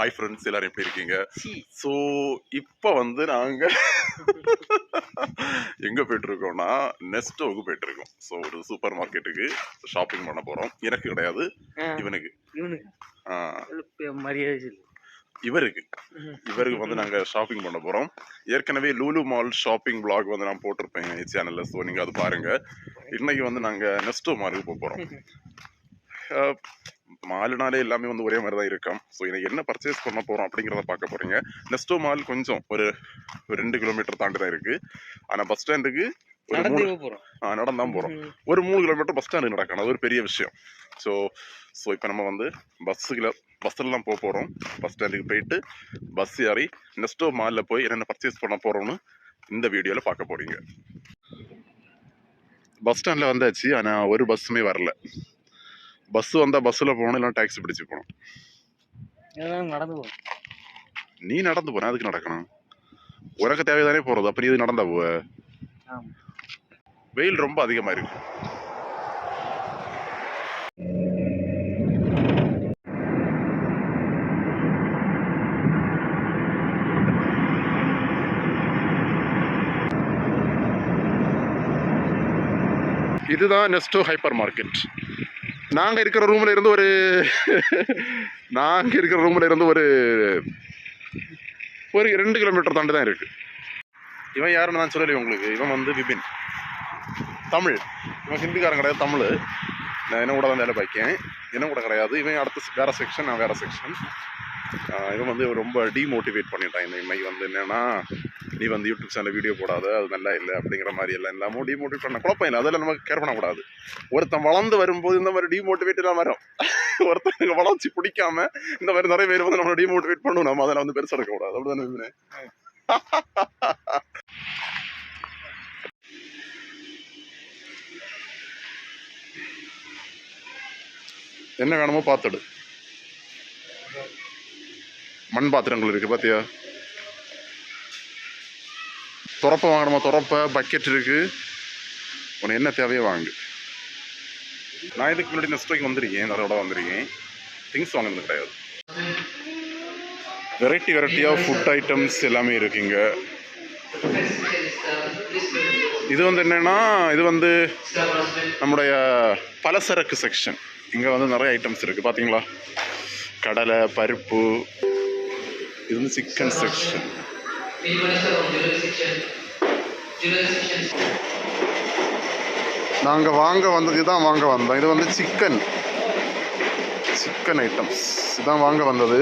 Hi friends, எல்லாரும் எப்படி இருக்கீங்க? ஸோ இப்போ வந்து நாங்கள் எங்கே போயிட்டுருக்கோம்னா நெஸ்டோவுக்கு போயிட்டுருக்கோம். ஸோ ஒரு சூப்பர் மார்க்கெட்டுக்கு ஷாப்பிங் பண்ண போகிறோம். எனக்கு கிடையாது, இவனுக்கு இவருக்கு வந்து நாங்கள் ஷாப்பிங் பண்ண போகிறோம். ஏற்கனவே லூலு மால் ஷாப்பிங் பிளாக் வந்து நான் போட்டிருப்பேன் என் சேனலில். ஸோ நீங்கள் அது பாருங்கள். இன்னைக்கு வந்து நாங்கள் நெஸ்டோ மாலுக்கு போக போகிறோம். மாலுனாலே எல்லாமே வந்து ஒரே மாதிரி தான் இருக்கும். ஸோ எனக்கு என்ன பர்ச்சேஸ் பண்ண போகிறோம் அப்படிங்கிறத பார்க்க போகிறீங்க. நெஸ்டோ மால் கொஞ்சம் ஒரு 2 கிலோமீட்டர் தாண்டி தான் இருக்குது. ஆனால் பஸ் ஸ்டாண்டுக்கு நடந்தான் போகிறோம். ஒரு 3 கிலோமீட்டர் பஸ் ஸ்டாண்டு நடக்கணும். அது ஒரு பெரிய விஷயம். ஸோ இப்போ நம்ம வந்து பஸ்ஸெல்லாம் போக போகிறோம். பஸ் ஸ்டாண்டுக்கு போயிட்டு பஸ் ஏறி நெஸ்டோ மாலில் போய் என்னென்ன பர்ச்சேஸ் பண்ண போகிறோம்னு இந்த வீடியோவில் பார்க்க போகிறீங்க. பஸ் ஸ்டாண்டில் வந்தாச்சு, ஆனால் ஒரு பஸ்ஸுமே வரல. பஸ் வந்தால் பஸ்ஸில் போகணும், இல்லை டாக்ஸி பிடிச்சி போகணும். நீ நடந்து போன, அதுக்கு நடக்கணும். உனக்கு தேவைதானே போகிறது. அப்படி இது நடந்தா போவ. வெயில் ரொம்ப அதிகமாக இருக்கு. இதுதான் நெஸ்டோ ஹைப்பர் மார்க்கெட். நாங்கள் இருக்கிற ரூமில் இருந்து ஒரு 2 கிலோமீட்டர் தாண்டி தான் இருக்குது. இவன் யாருன்னு நான் சொல்லலை உங்களுக்கு. இவன் வந்து விபின், தமிழ். இவன் ஹிந்திக்காரன் கிடையாது, தமிழ். நான் என்ன கூட தான் வேலை பார்க்கேன். என்ன கூட கிடையாது. இவன் அடுத்த வேறு செக்ஷன், நான் வேறு செக்ஷன். இவன் வந்து ரொம்ப டீமோட்டிவேட் பண்ணிட்டான். இன்னைக்கு வந்து என்னென்னா, நீ வந்து யூடியூப் சேனல் வீடியோ போடாத, அது நல்லா இல்லை அப்படிங்கிற மாதிரி எல்லாம் எல்லாமோ டீமோட்டிவேட் பண்ண. குழப்பம் இல்லை, அதெல்லாம் நம்ம கேர் பண்ணக்கூடாது. ஒருத்தன் வளர்ந்து வரும்போது இந்த மாதிரி டீமோட்டிவேட்டெலாம் வரும். ஒருத்தனுக்கு வளர்ச்சி பிடிக்காம இந்த மாதிரி நிறைய பேர் வந்து நம்மளை டீமோட்டிவேட் பண்ணணும். நம்ம அதெல்லாம் வந்து பெருசாக இருக்கக்கூடாது. அப்படிதானே? என்ன வேணுமோ பார்த்துடு. மண் பாத்திரங்கள் இருக்குது பார்த்தியா? துறப்பை வாங்கணுமா? துறப்பை, பக்கெட் இருக்குது. உனக்கு என்ன தேவையோ வாங்கு. நான் இதுக்கு முன்னாடி நெஸ்டோக்கு வந்திருக்கேன், அதோட வந்திருக்கேன். திங்ஸ் வாங்கினது கிடையாது. வெரைட்டியாக ஃபுட் ஐட்டம்ஸ் எல்லாமே இருக்குங்க. இது வந்து என்னென்னா, இது வந்து நம்முடைய பலசரக்கு செக்ஷன். இங்கே வந்து நிறைய ஐட்டம்ஸ் இருக்குது பார்த்தீங்களா? கடலை, பருப்பு. இது வந்து சிக்கன் செக்ஷன். நாங்கள் வாங்க வந்தது இதுதான் வாங்க வந்தோம். இது வந்து சிக்கன் ஐட்டம்ஸ் இதுதான் வாங்க வந்தது.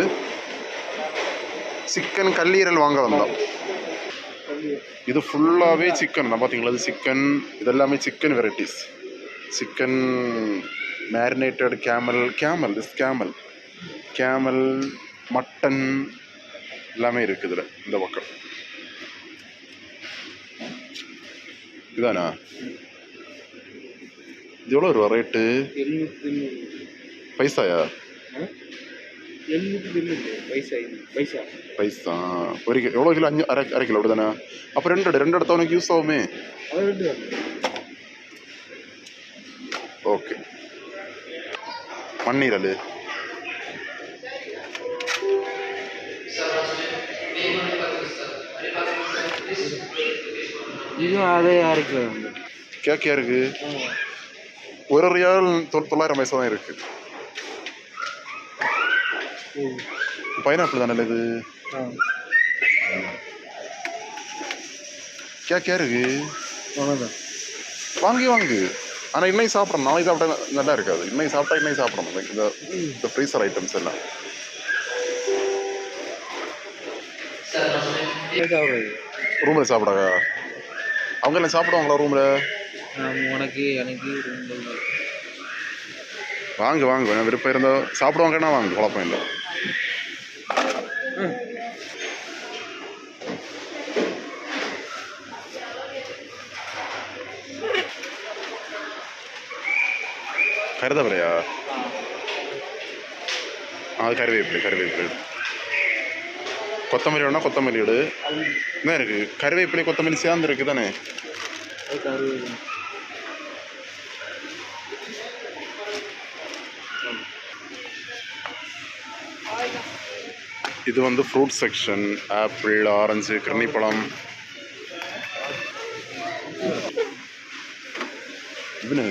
சிக்கன் கல்லீரல் வாங்க வந்தோம். இது ஃபுல்லாகவே சிக்கன் தான் பார்த்தீங்களா? இது சிக்கன், இதெல்லாமே chicken varieties. Chicken marinated camel, mutton எல்லாமே இருக்குது இதில். இந்த பக்கம் இதானா? இது எவ்வளோ ரூபா ரேட்டு? பைசாயா? பைசா ஒரு எவ்வளோ கிலோ? அரை கிலோ அப்படிதானே? அப்போ ரெண்டு இடத்த உனக்கு யூஸ் ஆகுமே. ஓகே. மண்ணீரல் கேக்கியா இருக்கு. ஒரு ரியால் 900 பைசா தான் இருக்கு. பைனாப்பிள் தானே இது? கேக்கியா இருக்கு. வாங்கு. ஆனால் இன்னைக்கு சாப்பிட்றோம், நாளைக்கு சாப்பிட்டா நல்லா இருக்காது. இன்னைக்கு சாப்பிடணும். இந்த ஃப்ரீசர் ஐட்டம்ஸ் எல்லாம் ரூமில் சாப்பிடாங்க. அவங்க எல்லாம் சாப்பிடுவாங்களா ரூமில்? வாங்க. விருப்பம் இருந்தால் சாப்பிடுவாங்கன்னா வாங்க, குழப்பம் இல்லை. கருதவரையா? அது கருவேப்பிலை. கொத்தமல்லி வேணா கொத்தமல்லி எடு. என்ன இருக்கு? கருவேப்பிலை கொத்தமல்லி சேர்ந்து இருக்கு தானே? இது வந்து ஃப்ரூட் செக்ஷன். ஆப்பிள், ஆரஞ்சு, கிர்ணிப்பழம். இவனு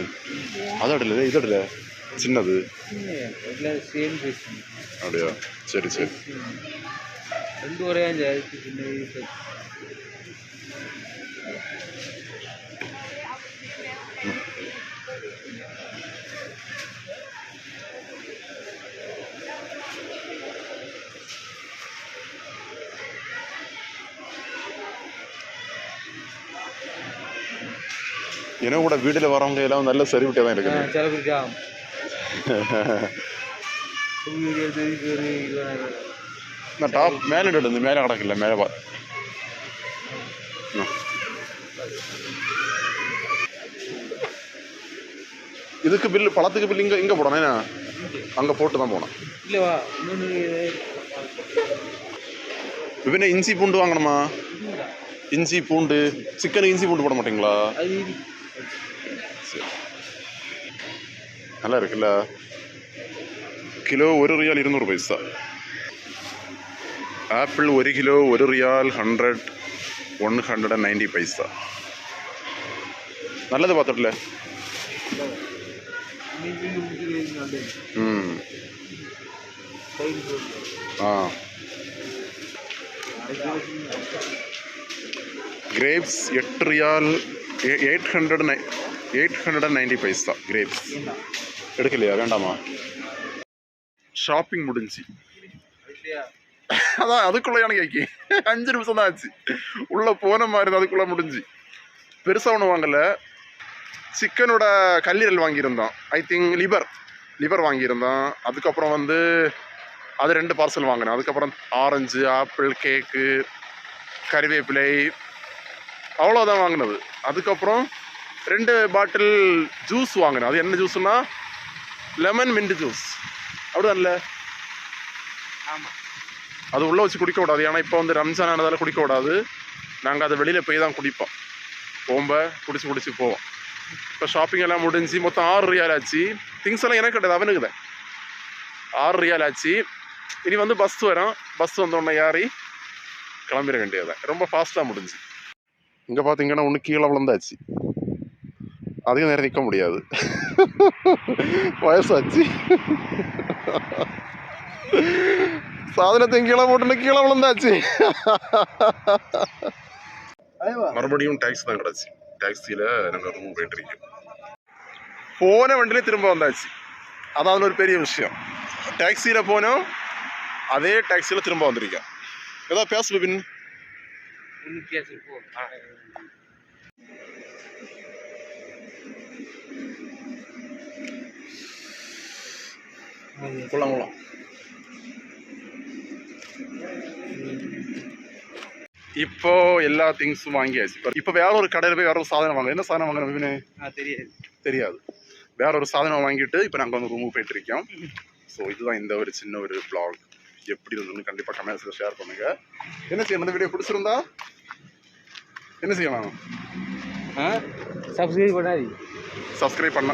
அதோட இதோட சின்னது அப்படியா? சரி சரி. ஏன்னா கூட வீட்டில் வரவங்க எல்லாம் நல்ல சரிவிட்டே தான் இருக்கு. நான் டாப் மேலே இருந்து மேலே கிடக்கல மேலே பா. இதுக்கு பில்லு பழத்துக்கு பில்லு இங்கே போடணும். அங்கே போட்டு தான் போனோம். இவனே இஞ்சி பூண்டு வாங்கணுமா? இஞ்சி பூண்டு சிக்கனுக்கு இஞ்சி பூண்டு போட மாட்டீங்களா? நல்லா இருக்குல்ல. கிலோ 1 ரியால் 200 பைசா. ஆப்பிள் 1 கிலோ 1 ரியால் 190 பைசா. நல்லது பார்த்துட்டல. கிரேப்ஸ் 8 ரியால் 890 பைசா. கிரேப்ஸ் எடுக்கலையா? வேண்டாமா? ஷாப்பிங் முடிஞ்சு. அதான் அதுக்குள்ளே கேக்கி 5 நிமிஷம் தான் ஆச்சு. உள்ளே போன மாதிரி தான். அதுக்குள்ளே முடிஞ்சு. பெருசாக ஒன்றும் வாங்கலை. சிக்கனோட கல்லீரல் வாங்கியிருந்தோம். ஐ திங்க் லிவர் வாங்கியிருந்தோம். அதுக்கப்புறம் வந்து அது 2 பார்சல் வாங்கினேன். அதுக்கப்புறம் ஆரஞ்சு, ஆப்பிள், கேக்கு, கறிவேப்பிலை, அவ்வளோதான் வாங்கினது. அதுக்கப்புறம் 2 பாட்டில் ஜூஸ் வாங்கினேன். அது என்ன ஜூஸ்னா லெமன் மின்ட் ஜூஸ். அப்படிதான்ல? ஆமாம். அது உள்ளே வச்சு குடிக்க கூடாது. ஏன்னா இப்போ வந்து ரம்ஜான் ஆனதால் குடிக்க கூடாது. நாங்கள் அதை வெளியில் போய் தான் குடிப்போம். குடிச்சு போவோம். இப்போ ஷாப்பிங் எல்லாம் முடிஞ்சு மொத்தம் 6 ரியால் ஆச்சு. திங்ஸ் எல்லாம் எனக்கு கிடையாது, அவனுக்கு தான். 6 ரியால் ஆச்சு. இனி வந்து பஸ் வரும். பஸ் வந்தோடனே ஏறி கிளம்பிட வேண்டியதான். ரொம்ப ஃபாஸ்ட்டாக முடிஞ்சு. இங்கே பார்த்தீங்கன்னா ஒன்று கீழே விழுந்தாச்சு. அதிக நேரம் நிற்க முடியாது. வயசாச்சு. சாதனத்தையும் கீழே போட்டுன்னு கீழே விழுந்தாச்சு. மறுபடியும் டாக்ஸி தான் கிடச்சி. டாக்ஸியில் நாங்கள் ரூம் போயிட்டு இருக்கோம். போன வண்டியிலே திரும்ப வந்தாச்சு. அதாவது ஒரு பெரிய விஷயம். டாக்ஸியில் போனோம், அதே டாக்ஸியில் திரும்ப வந்திருக்கேன். ஏதாவது பேசு பின். கொள்ளலாம். இப்போ எல்லா திங்ஸும் வாங்கியாச்சு. இப்போ வேற ஒரு கடையில் போய் வேற ஒரு சாதனம் வாங்க. என்ன சாதனம் வாங்கணும் தெரியாது. வேற ஒரு சாதனம் வாங்கிட்டு இப்போ நாங்கள் வந்து ரூமுக்கு போயிட்டு இருக்கோம். ஸோ இதுதான் இந்த ஒரு சின்ன ஒரு vlog. எப்படி இருந்ததுன்னு கண்டிப்பாக கமெண்ட்ஸில் ஷேர் பண்ணுங்க. என்ன செய்யணும்? இந்த வீடியோ பிடிச்சிருந்தா என்ன செய்யலாம்? சப்ஸ்கிரைப் பண்ண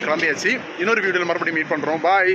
கிளம்பியாச்சு. இன்னொரு வீடியோவில் மறுபடியும் மீட் பண்ணுறோம். பாய்.